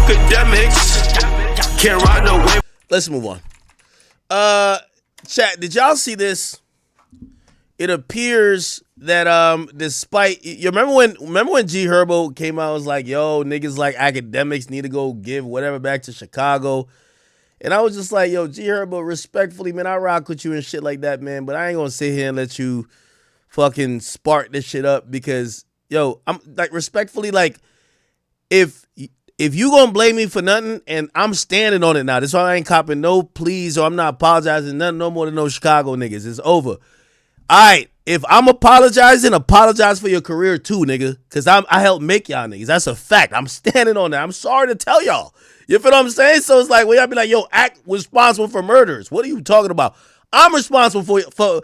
Akademiks can't ride no wave. Let's move on. Chat, did y'all see this? It appears that despite you remember when G Herbo came out and was like, yo, niggas like Akademiks need to go give whatever back to Chicago. And I was just like, yo, G Herbo, respectfully, man, I rock with you and shit like that, man. But I ain't gonna sit here and let you fucking spark this shit up because, yo, I'm like respectfully, like, if you gonna blame me for nothing and I'm standing on it now, that's why I ain't copping no pleas or I'm not apologizing nothing no more than no Chicago niggas. It's over. All right, if I'm apologizing, apologize for your career too, nigga, because I helped make y'all niggas. That's a fact. I'm standing on that. I'm sorry to tell y'all. You feel what I'm saying? So it's like, well, y'all be like, yo, Act responsible for murders. What are you talking about? I'm responsible for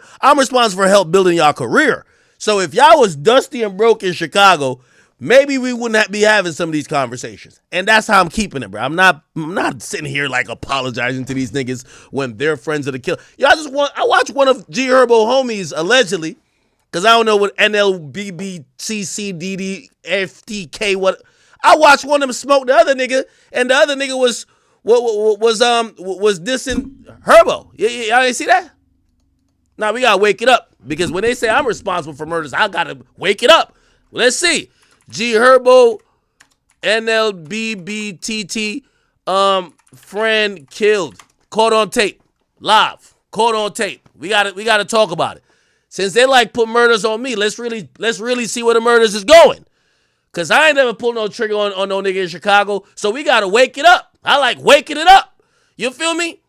help building y'all career. So if y'all was dusty and broke in Chicago, maybe we wouldn't be having some of these conversations. And that's how I'm keeping it, bro. I'm not sitting here like apologizing to these niggas when they're friends of the kill. I watched one of G Herbo homies allegedly, because I don't know what NLBBCCDDFTK what. I watched one of them smoke the other nigga, and the other nigga was dissing Herbo. Y'all didn't see that? Now we gotta wake it up, because when they say I'm responsible for murders, I gotta wake it up. Let's see. G Herbo, NLBBTT, friend killed, caught on tape, live, caught on tape. We gotta talk about it. Since they like put murders on me, let's really see where the murders is going. Cause I ain't never pulled no trigger on no nigga in Chicago, so we gotta wake it up. I like waking it up. You feel me?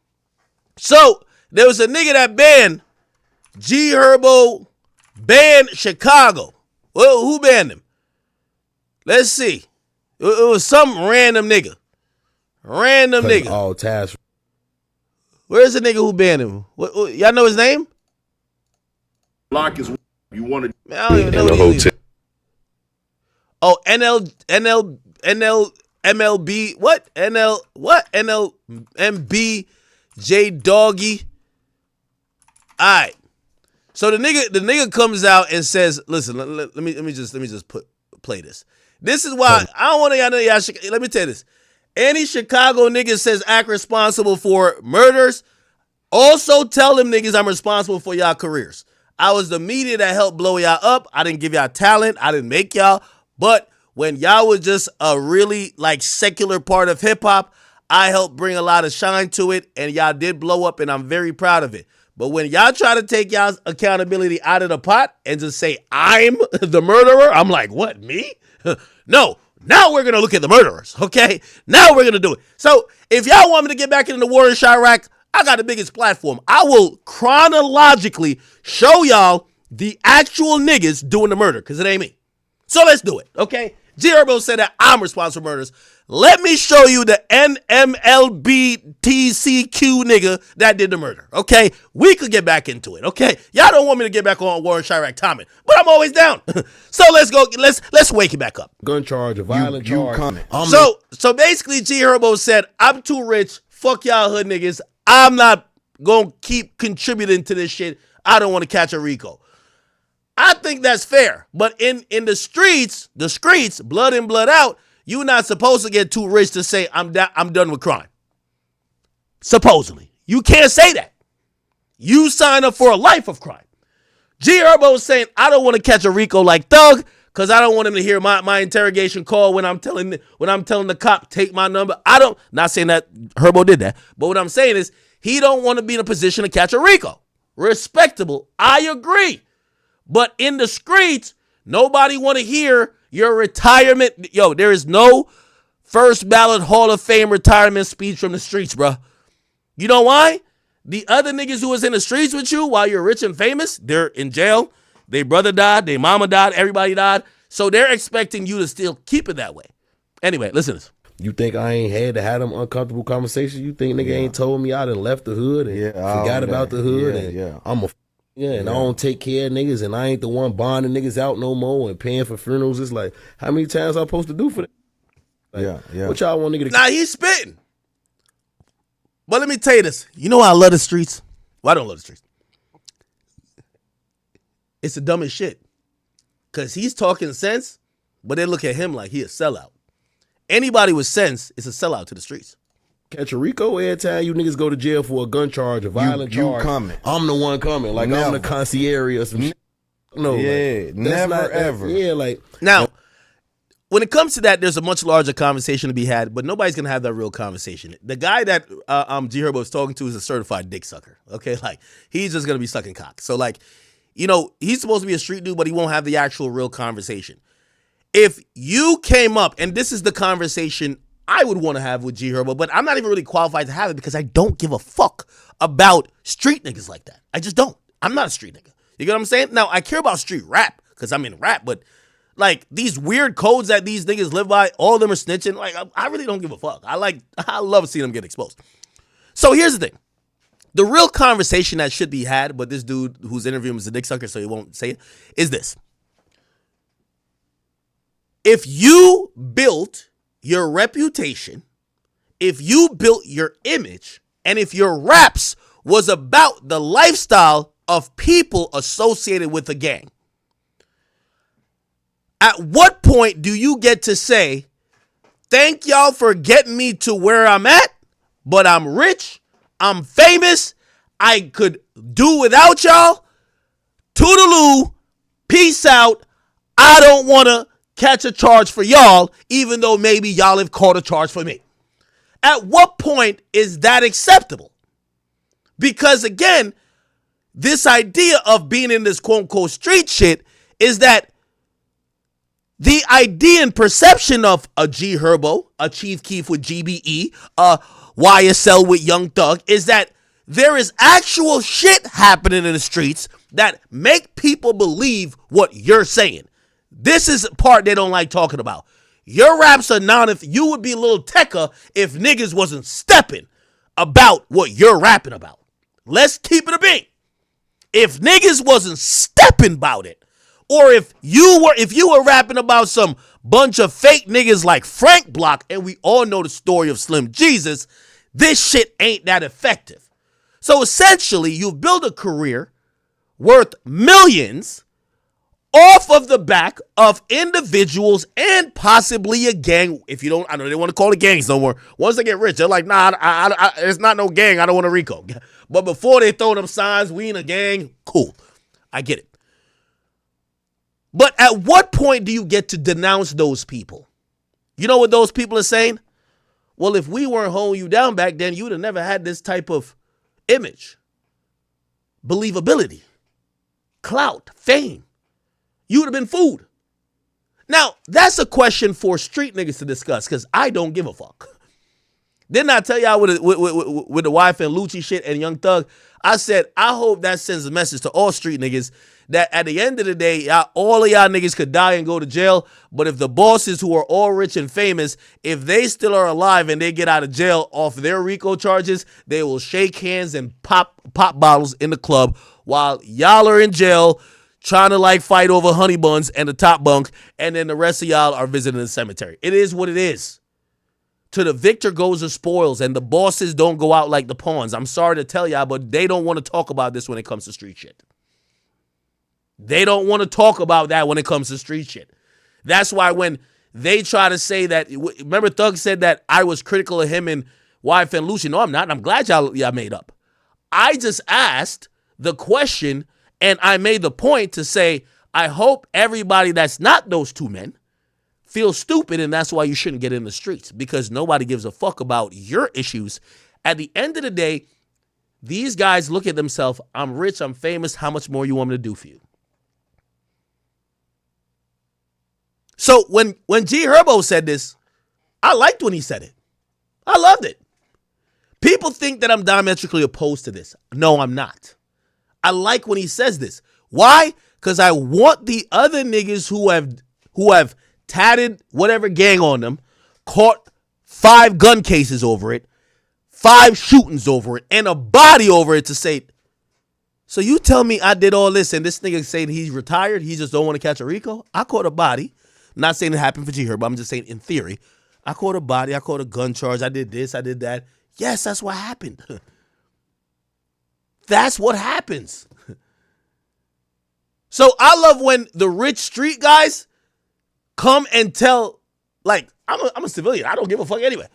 So there was a nigga that banned G Herbo, banned Chicago. Well, who banned him? Let's see. It was some random nigga. Random nigga. All tasks. Where's the nigga who banned him? Y'all know his name? Lock is you want to. Man, I don't even know what he is. Oh, MLB. What? NLMB J Doggy. All right. So the nigga comes out and says, "Listen, let me just play this. This is why I don't want y'all to know y'all. Let me tell you this. Any Chicago nigga says act responsible for murders, also tell them niggas I'm responsible for y'all careers. I was the media that helped blow y'all up. I didn't give y'all talent. I didn't make y'all. But when y'all was just a really like secular part of hip hop, I helped bring a lot of shine to it, and y'all did blow up, and I'm very proud of it. But when y'all try to take y'all's accountability out of the pot and just say I'm the murderer, I'm like, what, me? No. Now we're going to look at the murderers, okay? Now we're going to do it. So if y'all want me to get back into the war in Chiraq, I got the biggest platform. I will chronologically show y'all the actual niggas doing the murder, because it ain't me. So let's do it, okay? G Herbo said that I'm responsible for murders. Let me show you the NMLBTCQ nigga that did the murder, okay? We could get back into it, okay? Y'all don't want me to get back on War in Chiraq timing, but I'm always down. So let's go. Let's wake it back up. Gun charge, a violent charge. So basically, G Herbo said, I'm too rich. Fuck y'all hood niggas. I'm not going to keep contributing to this shit. I don't want to catch a RICO. I think that's fair. But in the streets, blood in, blood out, you're not supposed to get too rich to say, I'm done with crime. Supposedly. You can't say that. You sign up for a life of crime. G Herbo is saying, I don't want to catch a RICO like Thug, because I don't want him to hear my interrogation call when I'm telling the cop, take my number. Not saying that Herbo did that, but what I'm saying is he don't want to be in a position to catch a RICO. Respectable. I agree. But in the streets, nobody want to hear your retirement. Yo, there is no first ballot Hall of Fame retirement speech from the streets, bro. You know why? The other niggas who was in the streets with you while you're rich and famous, they're in jail. Their brother died. Their mama died. Everybody died. So they're expecting you to still keep it that way. Anyway, listen to this. You think I ain't had to have them uncomfortable conversations? You think nigga ain't told me I done left the hood and forgot about the hood? I'm a and I don't take care of niggas, and I ain't the one bonding niggas out no more and paying for funerals. It's like, how many times I'm supposed to do for that? Like, what y'all want nigga to... Nah, he's spitting. But let me tell you this. You know why I love the streets? Well, I don't love the streets. It's the dumbest shit. Because he's talking sense, but they look at him like he a sellout. anybody with sense is a sellout to the streets. Catch a Rico every time you niggas go to jail for a gun charge, a violent charge. You coming. I'm the one coming. Like, Never. I'm the concierge or some shit. No. Yeah, like, never ever. Yeah, like. Now, when it comes to that, there's a much larger conversation to be had, but nobody's going to have that real conversation. The guy that G Herbo is talking to is a certified dick sucker, okay? Like, he's just going to be sucking cock. So, like, you know, he's supposed to be a street dude, but he won't have the actual real conversation. If you came up, and this is the conversation I would want to have with G Herbo, but I'm not even really qualified to have it because I don't give a fuck about street niggas like that. I just don't. I'm not a street nigga. You get what I'm saying? Now, I care about street rap because I'm in rap, but like these weird codes that these niggas live by, all of them are snitching. Like, I really don't give a fuck. I love seeing them get exposed. So here's the thing. The real conversation that should be had, but this dude who's interviewing is a dick sucker, so he won't say it, is this. If you built your reputation, if you built your image, and if your raps was about the lifestyle of people associated with a gang, at what point do you get to say, thank y'all for getting me to where I'm at, but I'm rich, I'm famous, I could do without y'all, toodaloo, peace out, I don't want to catch a charge for y'all, even though maybe y'all have caught a charge for me. At what point is that acceptable? Because again, this idea of being in this quote-unquote street shit is that the idea and perception of a G Herbo, a Chief Keef with GBE, a YSL with Young Thug, is that there is actual shit happening in the streets that make people believe what you're saying. This is the part they don't like talking about. Your raps are not, if you would be a little techer if niggas wasn't stepping about what you're rapping about. Let's keep it a beat. If niggas wasn't stepping about it, or if you were rapping about some bunch of fake niggas like Frank Block, and we all know the story of Slim Jesus, this shit ain't that effective. So essentially, you've built a career worth millions off of the back of individuals and possibly a gang. If you don't, I know they want to call it gangs no more. Once they get rich, they're like, nah, it's not no gang. I don't want a RICO. But before they throw them signs, we ain't a gang. Cool. I get it. But at what point do you get to denounce those people? You know what those people are saying? Well, if we weren't holding you down back then, you would have never had this type of image, believability, clout, fame. You would have been food. Now, that's a question for street niggas to discuss because I don't give a fuck. Didn't I tell y'all with the wife and Lucci shit and Young Thug? I said, I hope that sends a message to all street niggas that at the end of the day, all of y'all niggas could die and go to jail, but if the bosses who are all rich and famous, if they still are alive and they get out of jail off their RICO charges, they will shake hands and pop bottles in the club while y'all are in jail trying to like fight over honey buns and the top bunk, and then the rest of y'all are visiting the cemetery. It is what it is. To the victor goes the spoils, and the bosses don't go out like the pawns. I'm sorry to tell y'all, but they don't want to talk about this when it comes to street shit. They don't want to talk about that when it comes to street shit. That's why when they try to say that, remember Thug said that I was critical of him and Wife and Lucy. No, I'm not. I'm glad y'all made up. I just asked the question, and I made the point to say, I hope everybody that's not those two men feels stupid, and that's why you shouldn't get in the streets, because nobody gives a fuck about your issues. At the end of the day, these guys look at themselves, I'm rich, I'm famous, how much more you want me to do for you? So when G Herbo said this, I liked when he said it. I loved it. People think that I'm diametrically opposed to this. No, I'm not. I like when he says this. Why? Because I want the other niggas who have tatted whatever gang on them, caught 5 gun cases over it, 5 shootings over it, and a body over it to say, so you tell me I did all this and this nigga saying he's retired, he just don't want to catch a RICO? I caught a body. I'm not saying it happened for G Herbo, but I'm just saying in theory. I caught a body, I caught a gun charge, I did this, I did that. Yes, that's what happened. That's what happens. So I love when the rich street guys come and tell Like, I'm a civilian. I don't give a fuck anyway.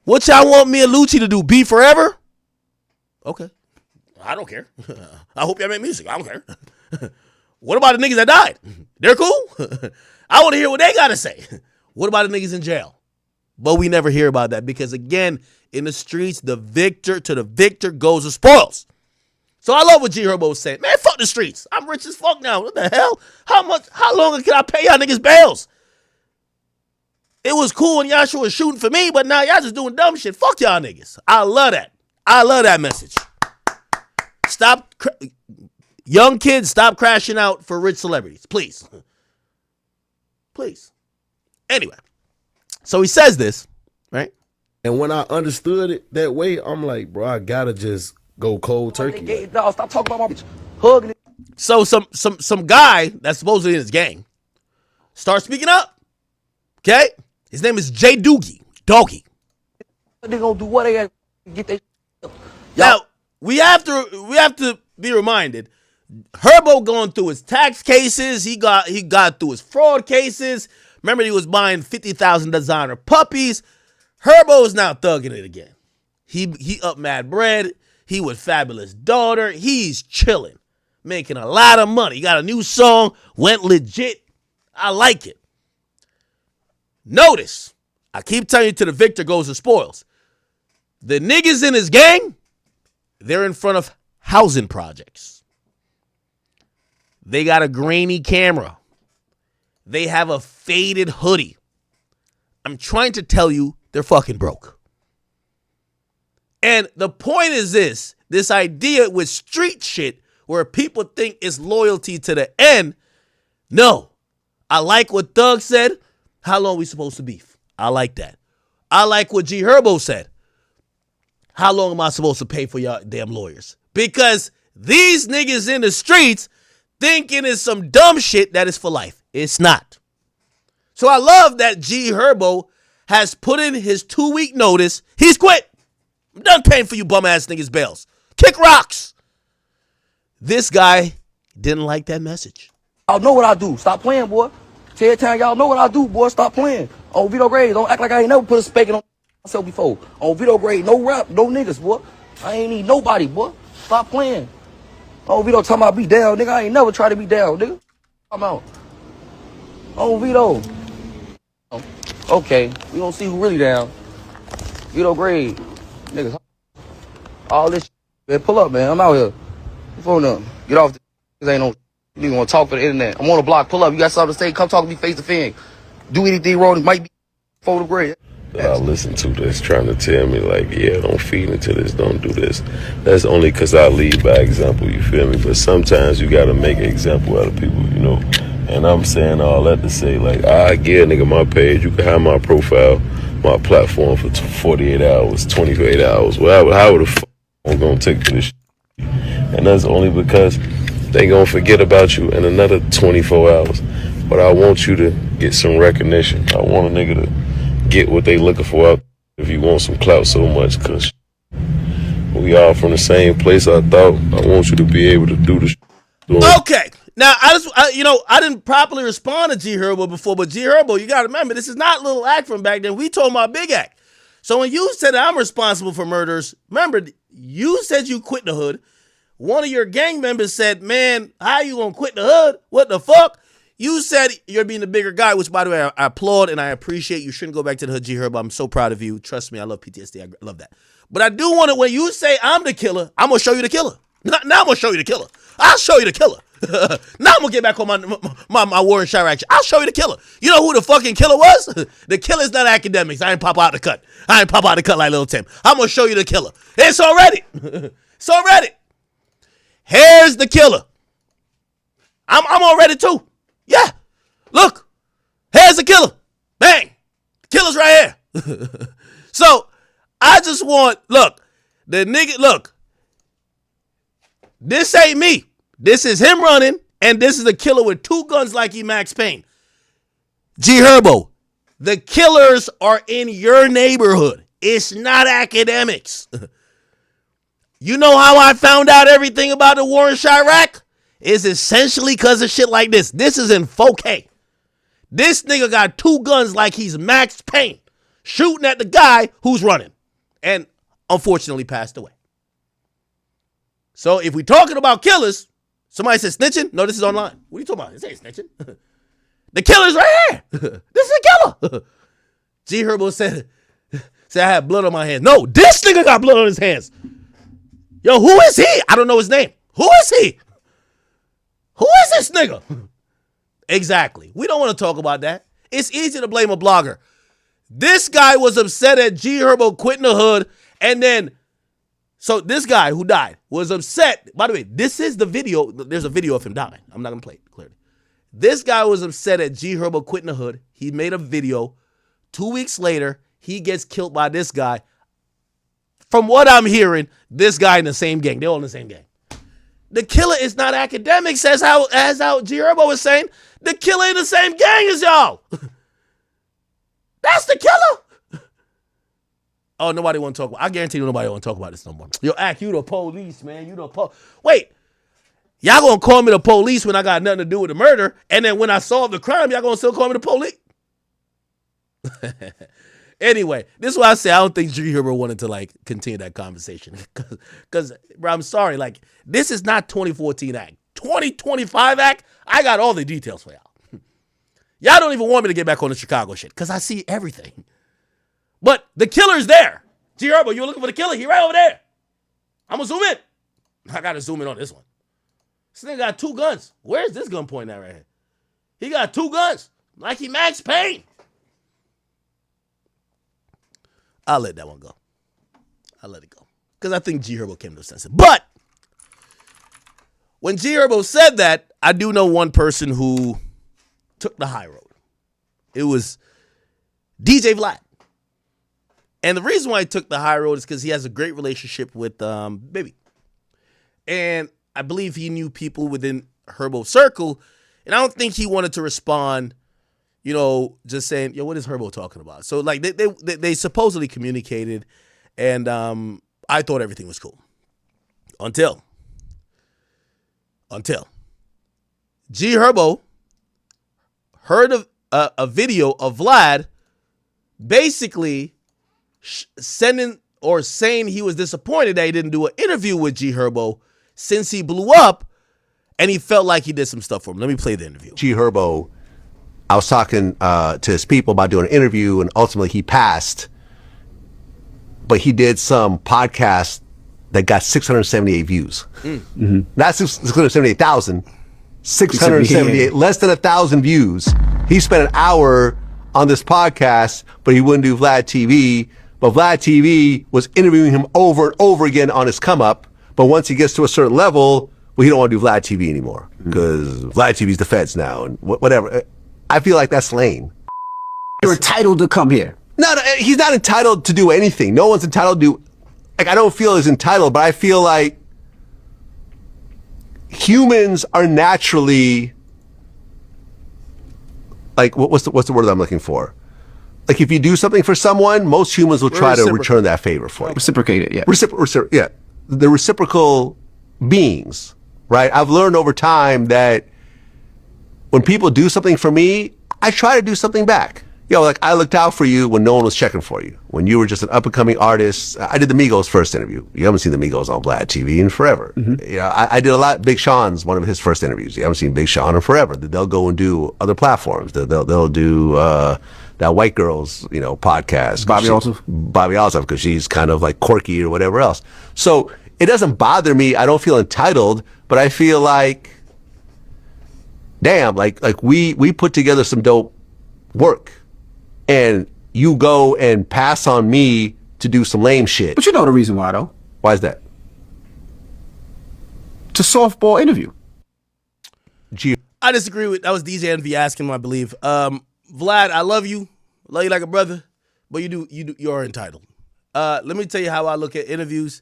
What y'all want me and Lucci to do? Be forever? Okay. I don't care. I hope y'all make music. I don't care. What about the niggas that died? They're cool. I want to hear what they got to say. What about the niggas in jail? But we never hear about that because, again, in the streets, the victor goes the spoils. So I love what G Herbo said. Man, fuck the streets. I'm rich as fuck now. What the hell? How long can I pay y'all niggas bails? It was cool when y'all was shooting for me, but now y'all just doing dumb shit. Fuck y'all niggas. I love that. I love that message. Young kids, stop crashing out for rich celebrities. Please. Please. Anyway. So he says this, right? And when I understood it that way, I'm like, bro, I gotta just go cold turkey. Stop talking about my bitch. Hugging it. So some guy that's supposedly in his gang starts speaking up. Okay? His name is J Doogie. Doggy. They gonna do what they gotta get they. Now, we have to be reminded, Herbo going through his tax cases, he got through his fraud cases. Remember, he was buying 50,000 designer puppies. Herbo is now thugging it again. He up mad bread. He with Fabulous Daughter. He's chilling, making a lot of money. He got a new song, went legit. I like it. Notice, I keep telling you, to the victor goes the spoils. The niggas in his gang, they're in front of housing projects. They got a grainy camera. They have a faded hoodie. I'm trying to tell you, they're fucking broke. And the point is this idea with street shit where people think it's loyalty to the end. No. I like what Thug said. How long we supposed to beef? I like that. I like what G Herbo said. How long am I supposed to pay for y'all damn lawyers? Because these niggas in the streets thinking it's some dumb shit that is for life. It's not. So I love that G Herbo has put in his 2-week notice. He's quit. I'm done paying for you bum ass niggas bails. Kick rocks. This guy didn't like that message. Y'all know what I do. Stop playing, boy. Tell time y'all know what I do, boy. Stop playing. On Veto grade, don't act like I ain't never put a spanking on myself before. On Veto grade, no rap, no niggas, boy. I ain't need nobody, boy. Stop playing. On Veto talking about be down, nigga. I ain't never try to be down, nigga. I'm out. On Veto. Okay, we gonna see who really down. Veto grade, niggas. All this shit. Man, pull up, man. I'm out here. Phone up. Get off this. Ain't no. You nigga wanna talk for the internet. I'm on the block. Pull up. You got something to say? Come talk to me face to face. Do anything wrong? It might be photo grade. I listen to this trying to tell me like, yeah, don't feed into this, don't do this. That's only because I lead by example, you feel me? But sometimes you got to make an example out of people, you know? And I'm saying all that to say, like, I give a nigga my page, you can have my profile, my platform for 48 hours, 28 hours, whatever, however the fuck I'm going to take to this shit. And that's only because they going to forget about you in another 24 hours. But I want you to get some recognition. I want a nigga to get what they looking for out if you want some clout so much, because we all from the same place. I want you to be able to do this. Okay. Now, I didn't properly respond to G Herbo before, but G Herbo, you got to remember, this is not Little Act from back then. We told my Big Act. So when you said I'm responsible for murders, remember, you said you quit the hood. One of your gang members said, man, how you going to quit the hood? What the fuck? You said you're being the bigger guy, which, by the way, I applaud and I appreciate. You shouldn't go back to the hood, G Herbo. I'm so proud of you. Trust me, I love PTSD. I love that. But I do want to, when you say I'm the killer, I'm going to show you the killer. Now I'm going to show you the killer. I'll show you the killer. Now I'm going to get back on my war and Chiraq shit. I'll show you the killer. You know who the fucking killer was? The killer's not Akademiks. I ain't pop out the cut. I ain't pop out the cut like Lil Tim. I'm going to show you the killer. It's already. It's already. Here's the killer. I'm already too. Yeah. Look. Here's the killer. Bang. The killer's right here. So, I just want, look, the nigga, look. This ain't me. This is him running, and this is a killer with 2 guns like he Max Payne. G Herbo, the killers are in your neighborhood. It's not Akademiks. You know how I found out everything about the war in Chiraq? It's essentially because of shit like this. This is in 4K. This nigga got 2 guns like he's Max Payne, shooting at the guy who's running, and unfortunately passed away. So if we talking about killers, somebody said snitching. No, this is online. What are you talking about? This ain't snitching. The killer's right here. This is a killer. G Herbo said I had blood on my hands. No, this nigga got blood on his hands. Yo, who is he? I don't know his name. Who is he? Who is this nigga? Exactly. We don't want to talk about that. It's easy to blame a blogger. This guy was upset at G Herbo quitting the hood, and then, so this guy who died was upset. By the way, this is the video. There's a video of him dying. I'm not going to play it clearly. This guy was upset at G Herbo quitting the hood. He made a video. 2 weeks later, he gets killed by this guy. From what I'm hearing, this guy in the same gang. They're all in the same gang. The killer is not Akademiks, as how G Herbo was saying. The killer in the same gang as y'all. That's the killer. Oh, nobody want to talk about it. I guarantee you nobody want to talk about this no more. Yo, Ak, you the police, man. You the Wait. Y'all gonna call me the police when I got nothing to do with the murder, and then when I solve the crime, y'all gonna still call me the police? Anyway, this is why I say I don't think G Herbo wanted to continue that conversation. Because, bro, I'm sorry. This is not 2014 Act. 2025 Act, I got all the details for y'all. Y'all don't even want me to get back on the Chicago shit because I see everything. But the killer's there. G Herbo, you looking for the killer? He right over there. I'm going to zoom in. I got to zoom in on this one. This nigga got 2 guns. Where's this gun pointing at right here? He got 2 guns. Like he Max Payne. I'll let that one go. I'll let it go. Because I think G Herbo came to a sense. But when G Herbo said that, I do know one person who took the high road. It was DJ Vlad. And the reason why he took the high road is because he has a great relationship with Baby. And I believe he knew people within Herbo's circle. And I don't think he wanted to respond, just saying, yo, what is Herbo talking about? So they supposedly communicated, and I thought everything was cool. Until G Herbo heard of a video of Vlad basically sending or saying he was disappointed that he didn't do an interview with G Herbo since he blew up, and he felt like he did some stuff for him. Let me play the interview. G Herbo, I was talking to his people about doing an interview, and ultimately he passed. But he did some podcast that got 678 views. Mm-hmm. Not 678,000, 678, less than 1,000 views. He spent an hour on this podcast, but he wouldn't do Vlad TV. But Vlad TV was interviewing him over and over again on his come up. But once he gets to a certain level, well, he don't want to do Vlad TV anymore because Vlad TV's the feds now and whatever. I feel like that's lame. You're entitled to come here. No, he's not entitled to do anything. No one's entitled to do. I don't feel he's entitled, but I feel like humans are naturally what's the word that I'm looking for? Like if you do something for someone, most humans will try to return that favor for you. Reciprocate it, yeah. Yeah. The reciprocal beings, right? I've learned over time that when people do something for me, I try to do something back. I looked out for you when no one was checking for you. When you were just an up-and-coming artist. I did the Migos first interview. You haven't seen the Migos on Vlad TV in forever. Mm-hmm. I did a lot. Big Sean's one of his first interviews. You haven't seen Big Sean in forever. They'll go and do other platforms. They'll do that White Girls, podcast. Bobby Altaf, because she's kind of like quirky or whatever else. So it doesn't bother me. I don't feel entitled, but I feel like, damn, like we put together some dope work. And you go and pass on me to do some lame shit. But you know the reason why, though. Why is that? It's a softball interview. I disagree with, that was DJ Envy asking him, I believe. Vlad, I love you like a brother, but you're entitled. Let me tell you how I look at interviews.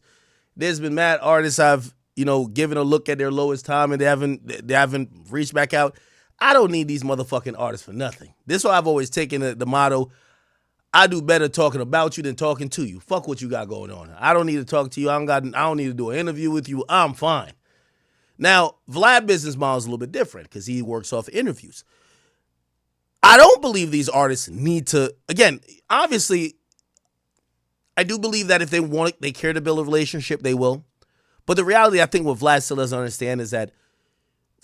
There's been mad artists I've, given a look at their lowest time and they haven't reached back out. I don't need these motherfucking artists for nothing. This is why I've always taken the motto, I do better talking about you than talking to you. Fuck what you got going on. I don't need to talk to you. I don't need to do an interview with you. I'm fine. Now, Vlad business model is a little bit different because he works off interviews. I don't believe these artists need to, again, obviously, I do believe that if they care to build a relationship, they will. But the reality, I think what Vlad still doesn't understand is that,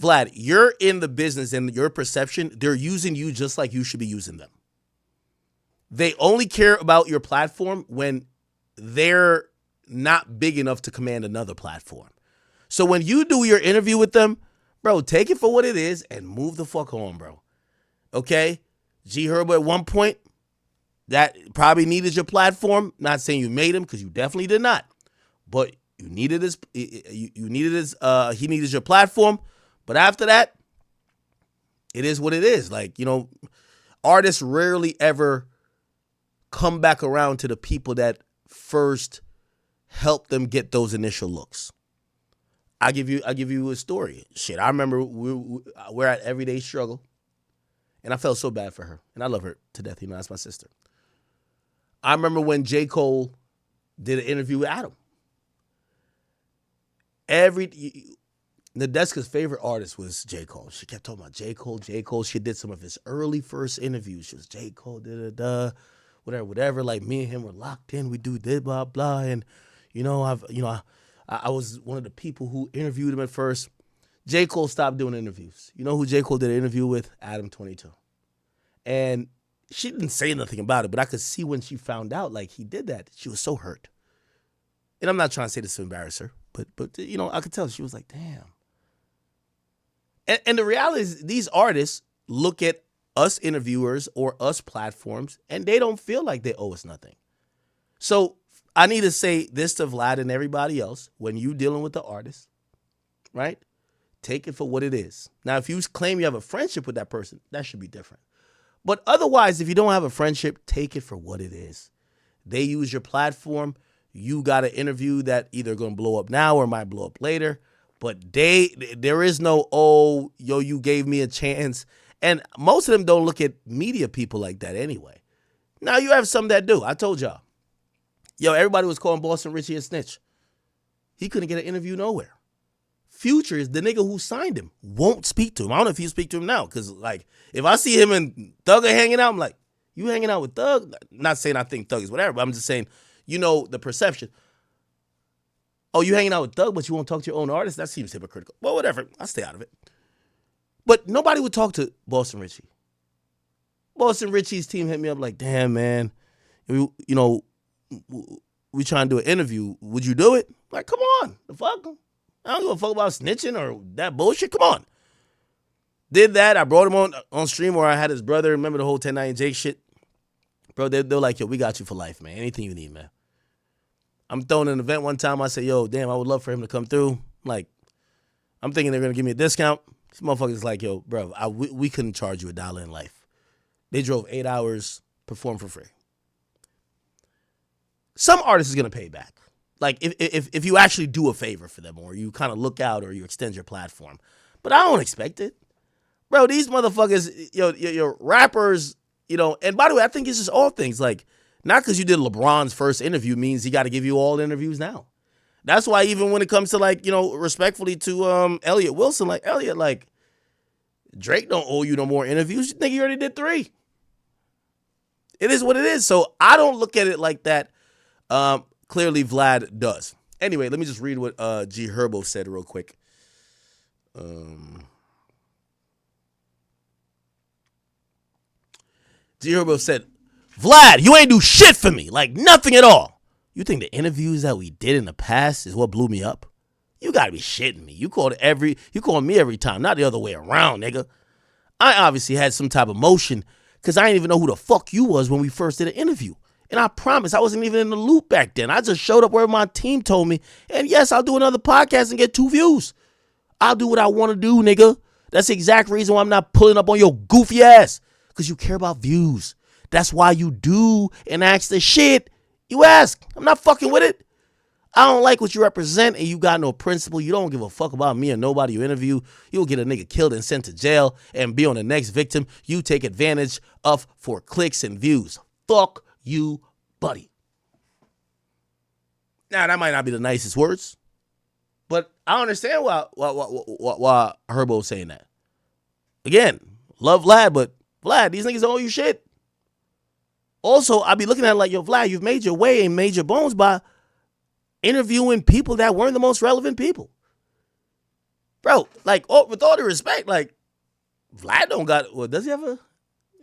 Vlad, you're in the business and your perception, they're using you just like you should be using them. They only care about your platform when they're not big enough to command another platform. So when you do your interview with them, bro, take it for what it is and move the fuck on, bro. Okay? G Herbo at one point, that probably needed your platform. Not saying you made him, because you definitely did not. But he needed your platform. But after that, it is what it is. Like, artists rarely ever come back around to the people that first helped them get those initial looks. I'll give you a story. Shit, I remember we're at Everyday Struggle, and I felt so bad for her. And I love her to death. That's my sister. I remember when J. Cole did an interview with Adam. Nadeska's favorite artist was J. Cole. She kept talking about J. Cole, J. Cole. She did some of his early first interviews. She was J. Cole, whatever. Like, me and him were locked in. We do this, blah, blah. And, I was one of the people who interviewed him at first. J. Cole stopped doing interviews. You know who J. Cole did an interview with? Adam 22. And she didn't say nothing about it, but I could see when she found out, like, he did that, she was so hurt. And I'm not trying to say this to embarrass her, but I could tell she was like, damn. And the reality is, these artists look at us interviewers or us platforms, and they don't feel like they owe us nothing. So I need to say this to Vlad and everybody else: when you dealing with the artist, right? Take it for what it is. Now, if you claim you have a friendship with that person, that should be different. But otherwise, if you don't have a friendship, take it for what it is. They use your platform. You got an interview that either going to blow up now or might blow up later. But there is no, you gave me a chance. And most of them don't look at media people like that anyway. Now, you have some that do. I told y'all. Everybody was calling Boston Richie a snitch. He couldn't get an interview nowhere. Future is the nigga who signed him. Won't speak to him. I don't know if you speak to him now. Because, like, if I see him and Thug are hanging out, I'm like, you hanging out with Thug? Not saying I think Thug is whatever, but I'm just saying, the perception. Oh, you hanging out with Thug, but you won't talk to your own artist? That seems hypocritical. Well, whatever. I'll stay out of it. But nobody would talk to Boston Richie. Boston Richie's team hit me up like, damn, man, we trying to do an interview. Would you do it? Like, come on. The fuck? I don't give a fuck about snitching or that bullshit. Come on. Did that. I brought him on stream where I had his brother. Remember the whole 10-9 Jake shit? Bro, they're like, yo, we got you for life, man. Anything you need, man. I'm throwing an event one time. I said, yo, damn, I would love for him to come through. Like, I'm thinking they're going to give me a discount. This motherfucker's like, yo, bro, we couldn't charge you $1 in life. They drove 8 hours, performed for free. Some artists is going to pay back. Like, if you actually do a favor for them, or you kind of look out, or you extend your platform. But I don't expect it. Bro, these motherfuckers, your rappers, and by the way, I think it's just all things. Like, not because you did LeBron's first interview means he got to give you all interviews now. That's why even when it comes to, like, respectfully to Elliot Wilson, like, Elliot, like, Drake don't owe you no more interviews. You think he already did 3. It is what it is. So I don't look at it like that. Clearly Vlad does. Anyway, let me just read what G Herbo said real quick. G Herbo said, Vlad, you ain't do shit for me. Like, nothing at all. You think the interviews that we did in the past is what blew me up? You gotta be shitting me. You called me every time, not the other way around, nigga. I obviously had some type of motion because I didn't even know who the fuck you was when we first did an interview. And I promise I wasn't even in the loop back then. I just showed up where my team told me. And yes, I'll do another podcast and get 2 views. I'll do what I want to do, nigga. That's the exact reason why I'm not pulling up on your goofy ass. Because you care about views. That's why you do and ask the shit you ask. I'm not fucking with it. I don't like what you represent, and you got no principle. You don't give a fuck about me or nobody you interview. You'll get a nigga killed and sent to jail and be on the next victim you take advantage of for clicks and views. Fuck you, buddy. Now, that might not be the nicest words, but I understand why Herbo's saying that. Again, love Vlad, but Vlad, these niggas owe you shit. Also, I be looking at it like, yo, Vlad, you've made your way and made your bones by interviewing people that weren't the most relevant people. Bro, like, with all due respect, like, Vlad don't got, well, does he have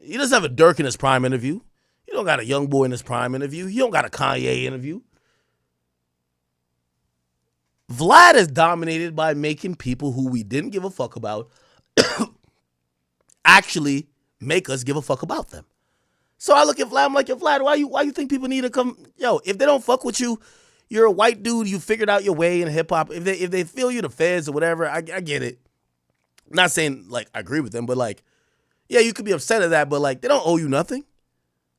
he doesn't have a Dirk in his prime interview. He don't got a young boy in his prime interview. He don't got a Kanye interview. Vlad is dominated by making people who we didn't give a fuck about actually make us give a fuck about them. So I look at Vlad, I'm like, yo, Vlad, why you think people need to come? Yo, if they don't fuck with you, you're a white dude, you figured out your way in hip hop. If they feel you the feds or whatever, I get it. I'm not saying like I agree with them, but like, yeah, you could be upset at that, but like they don't owe you nothing.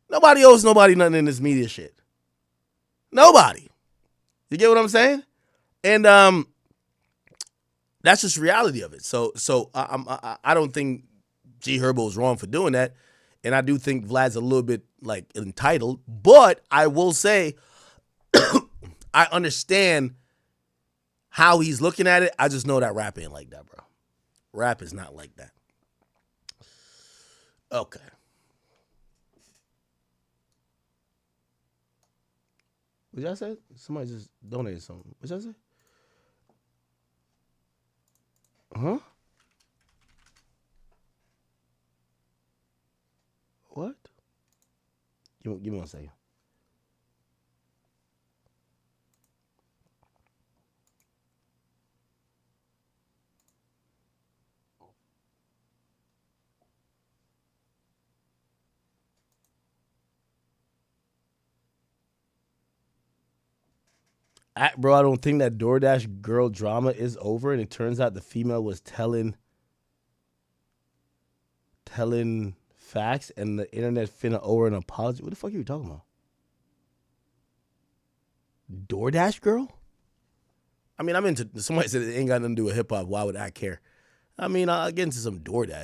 Nobody owes nobody nothing in this media shit. Nobody. You get what I'm saying? And that's just reality of it. So I don't think G Herbo is wrong for doing that. And I do think Vlad's a little bit like entitled, but I will say I understand how he's looking at it. I just know that rap ain't like that, bro. Rap is not like that. Okay. What y'all say? Somebody just donated something. What y'all say? Huh? What? Give me 1 second. Bro, I don't think that DoorDash girl drama is over, and it turns out the female was telling facts, and the internet finna owe her an apology. What the fuck are you talking about? DoorDash girl? I mean, somebody said it ain't got nothing to do with hip hop. Why would I care? I mean, I'll get into some DoorDash.